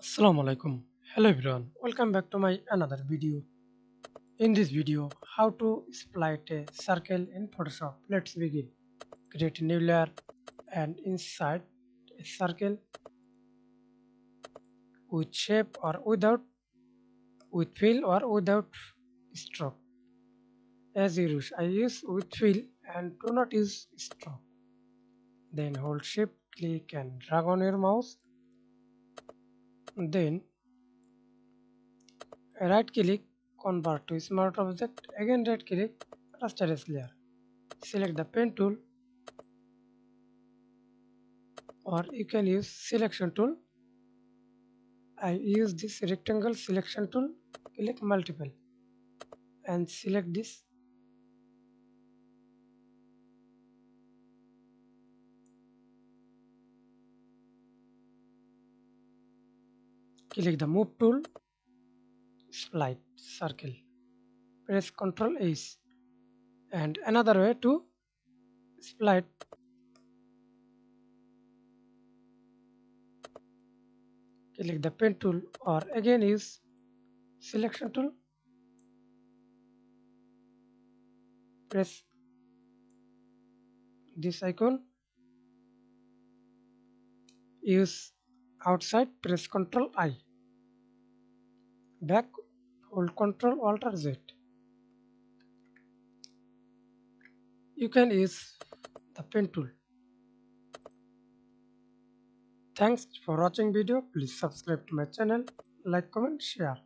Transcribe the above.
Assalamu alaikum. Hello everyone. Welcome back to my another video. In this video, how to split a circle in Photoshop. Let's begin. Create a new layer and inside a circle with shape or without, with fill or without stroke. As you wish, I use with fill and do not use stroke. Then hold shift, click and drag on your mouse. Then right click, convert to smart object. Again right click, rasterize layer. Select the pen tool or you can use selection tool. I use this rectangle selection tool. Click multiple and select this. Click the move tool, split circle. Press Ctrl S. And another way to split, click the pen tool or again use selection tool. Press this icon. Use outside, press Ctrl I. Back, hold Ctrl Alt Z. You can use the pen tool. Thanks for watching video. Please subscribe to my channel, like, comment, share.